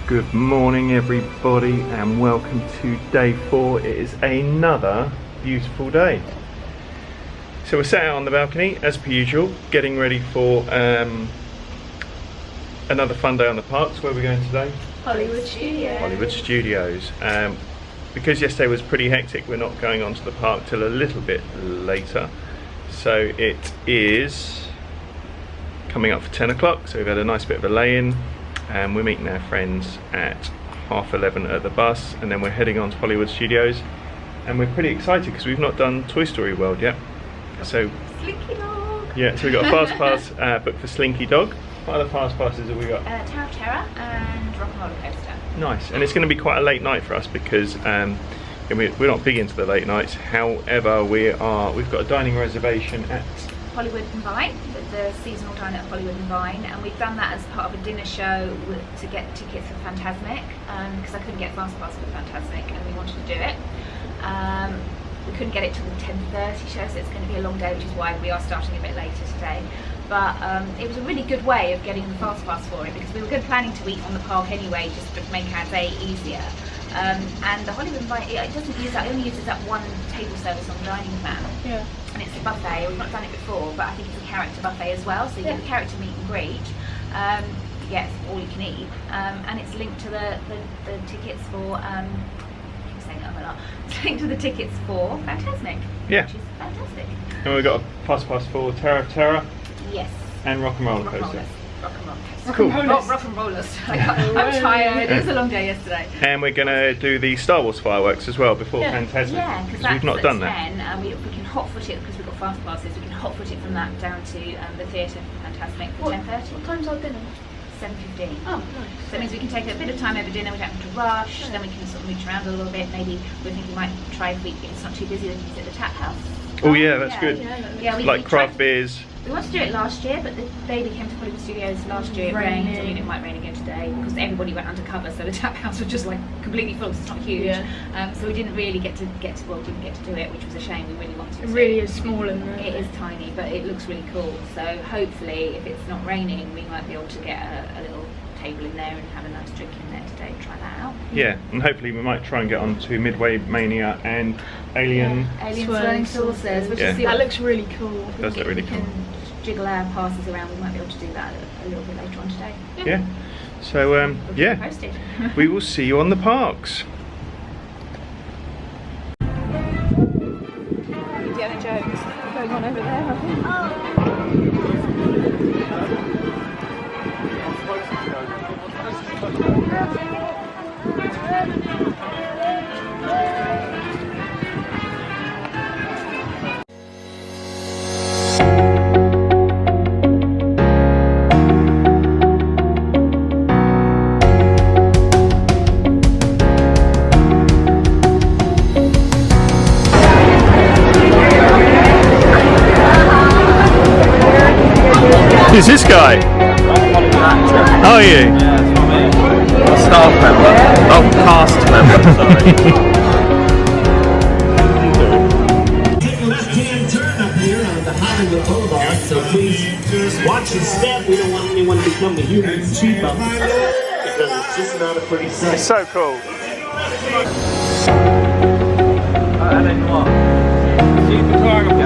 Good morning everybody and welcome to day 4. It is another beautiful day. So we're sat out on the balcony as per usual, getting ready for another fun day on the parks. Where are we going today? Hollywood Studios. Hollywood Studios. Because yesterday was pretty hectic, we're not going on to the park till a little bit later. So it is coming up for 10 o'clock, so we've had a nice bit of a lay-in. And we're meeting our friends at 11:30 at the bus, and then we're heading on to Hollywood Studios. And we're pretty excited because we've not done Toy Story World yet. So Slinky Dog. yeah, so we got a fast pass booked for Slinky Dog. What other fast passes have we got? Tower of Terror and Rock and Roller Coaster. Nice, and it's going to be quite a late night for us because we're not big into the late nights. However, we've got a dining reservation at Hollywood and Vine, the seasonal diner at Hollywood and Vine, and we've done that as part of a dinner show to get tickets for Fantasmic, because I couldn't get fast pass for Fantasmic and we wanted to do it. We couldn't get it till the 10:30 show, so it's going to be a long day, which is why we are starting a bit later today. But it was a really good way of getting the fast pass for it, because we were planning to eat on the park anyway, just to make our day easier. And the Hollywood and Vine, it doesn't use that, it only uses that one table service on the dining plan. Yeah. And it's a buffet. We've not done it before, but I think it's a character buffet as well. So you get a character meet and greet. Yes, all you can eat, and it's linked to the tickets for. I keep saying that a lot. It's linked to the tickets for Fantasmic. Yeah. Which is fantastic. And we've got a fast pass for Tower of Terror. Yes. And Rock and Roller Coaster. Rock and Roller Coaster. Cool. Oh, Rock and Rollers. I'm tired. It was a long day yesterday. And we're going to do the Star Wars fireworks as well before Fantasmic. Yeah, because we've not done 10, that. We can hot foot it because we've got fast passes. We can hot foot it from that down to the theatre for Fantasmic for 10:30. What time's our dinner? 7:15. Oh, nice. So that means we can take a bit of time over dinner. We don't have to rush. Then we can sort of mooch around a little bit. Maybe we're thinking we might try if it's not too busy. We can visit the tap house. Oh yeah, that's good. Yeah, like craft beers. We wanted to do it last year, but the baby came to Hollywood Studios last year. It rained, and it might rain again today because everybody went undercover. So the tap house was just like completely full. It's not huge, so we didn't really get to do it, which was a shame. We really wanted to. It really is small and it is tiny, but it looks really cool. So hopefully, if it's not raining, we might be able to get a little table in there and have a nice drink in there today. Try that out. Yeah, and hopefully we might try and get on to Midway Mania and Alien Swirling Saucers, which is that looks really cool. Does look really cool. Jiggle our passes around. We might be able to do that a little bit later on today. Yeah. So yeah, we will see you on the parks. Indiana Jones going on over there, I think. Who's this guy? How are you? Yeah, that's what I mean. A staff member. Oh, cast member, sorry. Take a left-hand turn up here on the Hollywood Boulevard, so please watch your step. We don't want anyone to become the human cheap bump because it's just not a pretty sight. It's so cool. And then what? See the photography.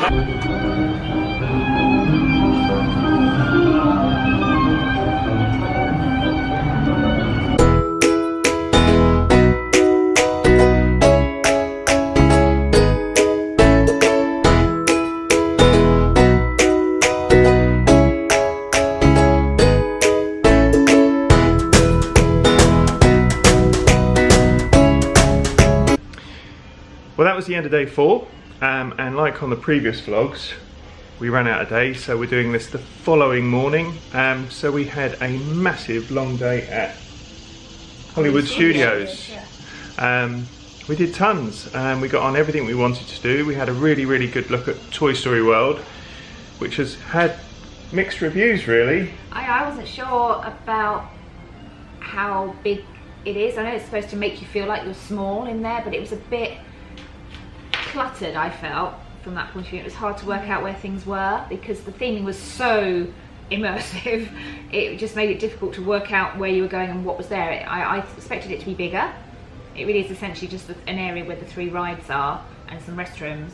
Well, that was the end of day 4, and like on the previous vlogs, we ran out of days, so we're doing this the following morning. So we had a massive long day at Hollywood Studios. We did tons, we got on everything we wanted to do. We had a really good look at Toy Story World, which has had mixed reviews really. I wasn't sure about how big it is. I know it's supposed to make you feel like you're small in there, but it was a bit cluttered, I felt, from that point of view. It was hard to work out where things were because the theming was so immersive. It just made it difficult to work out where you were going and what was there. I expected it to be bigger. It really is essentially just an area where the 3 rides are and some restrooms.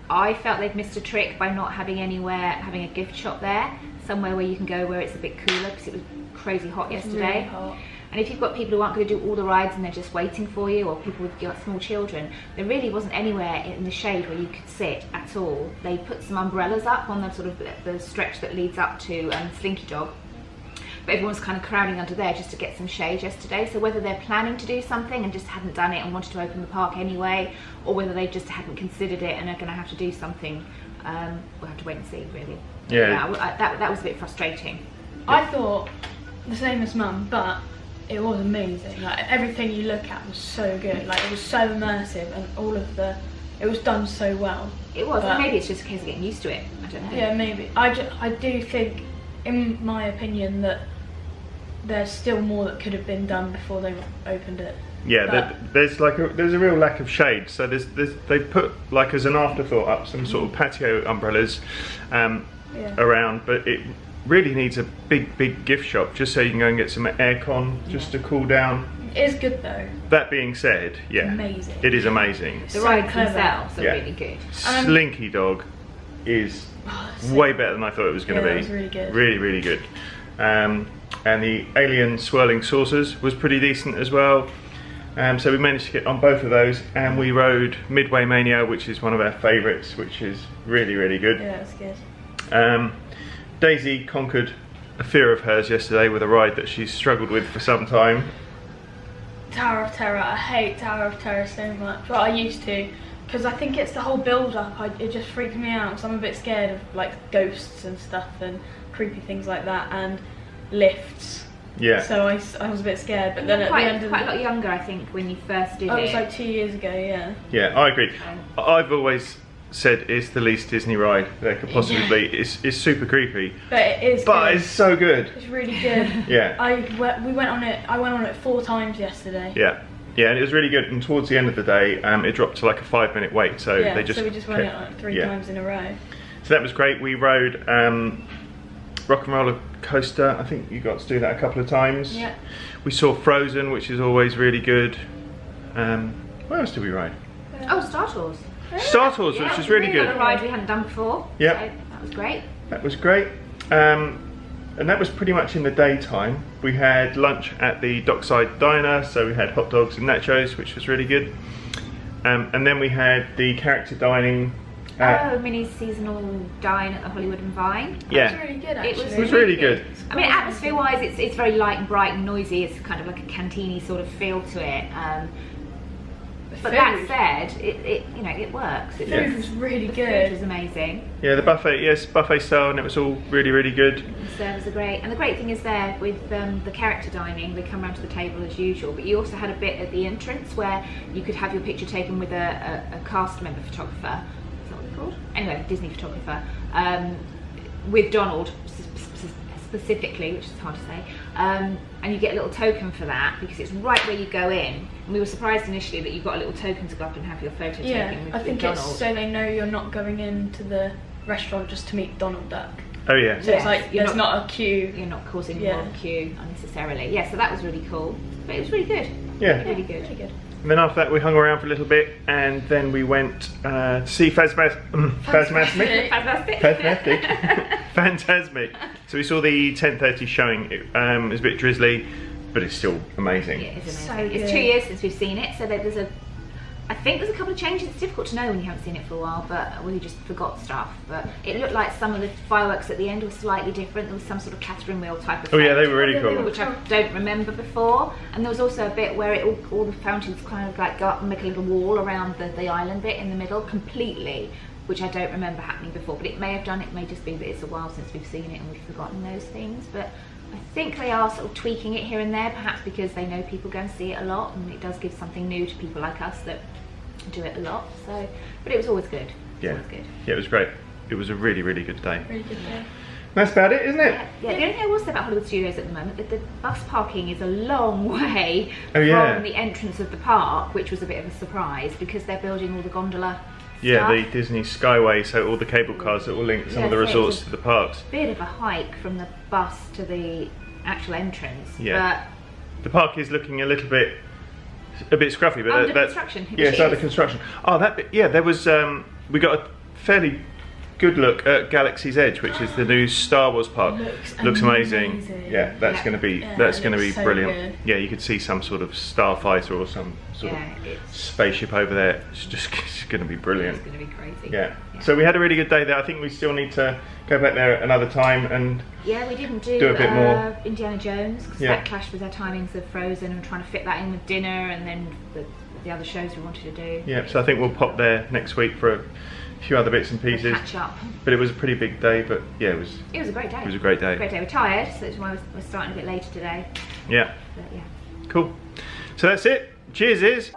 I felt they'd missed a trick by not having having a gift shop there, somewhere where you can go where it's a bit cooler, because it was crazy hot yesterday. Really hot. And if you've got people who aren't going to do all the rides and they're just waiting for you, or people with small children, there really wasn't anywhere in the shade where you could sit at all. They put some umbrellas up on the sort of the stretch that leads up to Slinky Dog, but everyone's kind of crowding under there just to get some shade yesterday. So whether they're planning to do something and just hadn't done it and wanted to open the park anyway, or whether they just hadn't considered it and are going to have to do something, we'll have to wait and see really. Yeah. That was a bit frustrating. I thought the same as Mum, but it was amazing. Like, everything you look at was so good. Like, it was so immersive, and it was done so well. It was, But and maybe it's just a case of getting used to it. I don't know. yeah, maybe. I do think, in my opinion, that there's still more that could have been done before they opened it. Yeah, But- there's a real lack of shade. So they've put, like, as an afterthought, up some sort of patio umbrellas around, but it really needs a big gift shop just so you can go and get some aircon just to cool down. It is good though. That being said, yeah, Amazing. it is amazing. The So rides clever. themselves are Yeah. really good. Slinky Dog is So- way better than I thought it was going to Yeah, be. it was really good. Really good. And the alien swirling saucers was pretty decent as well. So we managed to get on both of those, and we rode Midway Mania, which is one of our favourites, which is really good. Yeah, it's good. Daisy conquered a fear of hers yesterday with a ride that she's struggled with for some time. Tower of Terror. I hate Tower of Terror so much. Well, I used to, because I think it's the whole build-up. It just freaks me out. So I'm a bit scared of like ghosts and stuff and creepy things like that, and lifts. Yeah. So I was a bit scared, but then at the end of Quite a lot younger, I think, when you first did it it. was like 2 years ago. Yeah. Yeah, I agree. I've always said it's the least Disney ride there could possibly be. It's super creepy, But it is. but good. it's so good. It's really good. Yeah. I went on it 4 times yesterday. Yeah, and it was really good. And towards the end of the day, it dropped to like a 5-minute wait. So Yeah, they just so we just went it like 3 yeah. times in a row. So that was great. We rode Rock and Roller Coaster. I think you got to do that a couple of times. Yeah. We saw Frozen, which is always really good. Where else did we ride? Oh, Star Tours. Star Tours, which was really Another good. ride we hadn't done before. Yep. So that was great. That was great. And that was pretty much in the daytime. We had lunch at the Dockside Diner, so we had hot dogs and nachos, which was really good. And then we had the character dining. Mini seasonal dine at the Hollywood and Vine. Yeah. It was really good, It was actually. It was really good. I mean, atmosphere-wise, it's very light and bright and noisy. It's kind of like a canteeny sort of feel to it. But that said, it works. The Yeah. food was really The good. food was amazing. Yeah, the buffet style, and it was all really good. The servers are great, and the great thing is there with the character dining, they come round to the table as usual, but you also had a bit at the entrance where you could have your picture taken with a cast member photographer. Is that what they're called? Anyway, Disney photographer, with Donald specifically, which is hard to say, and you get a little token for that because it's right where you go in. And we were surprised initially that you got a little token to go up and have your photo Yeah, taken with, I think Donald. it's so they know you're not going into the restaurant just to meet Donald Duck. Oh yeah. So it's like You're there's not a queue. You're not causing Yeah. more queue unnecessarily. Yeah, so that was really cool. But it was really good. Yeah. Really good. Really good. And then after that we hung around for a little bit, and then we went to see Fantasmic. So we saw the 10:30 showing. It was a bit drizzly, but it's still amazing. Yeah, it's amazing. So it's good. 2 years since we've seen it, so I think there's a couple of changes. It's difficult to know when you haven't seen it for a while, but we just forgot stuff. But it looked like some of the fireworks at the end were slightly different. There was some sort of Catherine wheel type of Oh yeah, they were really Yeah, cool. which I don't remember before. And there was also a bit where all the fountains kind of like go up and make a little wall around the island bit in the middle completely, which I don't remember happening before. But it may have done, it may just be that it's a while since we've seen it and we've forgotten those things. But I think they are sort of tweaking it here and there, perhaps because they know people go and see it a lot, and it does give something new to people like us that do it a lot. So, but it was always good. Yeah. Always good. Yeah, it was great. It was a really, really good day. Really good day. That's about it, isn't it? Yeah, the only thing I will say about Hollywood Studios at the moment, that the bus parking is a long way Oh, yeah. from the entrance of the park, which was a bit of a surprise because they're building all the gondola Yeah, the stuff. Disney Skyway, so all the cable cars that will link some of the Yeah, so resorts it's to the parks. Bit of a hike from the bus to the actual entrance. Yeah. The park is looking a bit scruffy, but Under that's construction, yeah, which it's under is. construction. Oh, that bit, yeah, there was we got a fairly good look at Galaxy's Edge, which is the new Star Wars park. Looks amazing. amazing. Yeah, that's Yeah. going to be Yeah, that's it going to be looks so brilliant. good. Yeah, you could see some sort of starfighter or some sort Yeah, of it's spaceship over there. It's just it's going to be brilliant. going to be crazy. Yeah. So we had a really good day there. I think we still need to go back there another time and Yeah, we didn't do, Do a bit more. Indiana Jones because Yeah. that clashed with our timings of Frozen and trying to fit that in with dinner and then the other shows we wanted to do. yeah. So I think we'll pop there next week for a few other bits and pieces. Catch up. But it was a pretty big day. But yeah, it was It was a great day. It was a great day. Great day. We're tired, so that's why we're starting a bit later today. yeah. But yeah. Cool. So that's it. Cheers, is.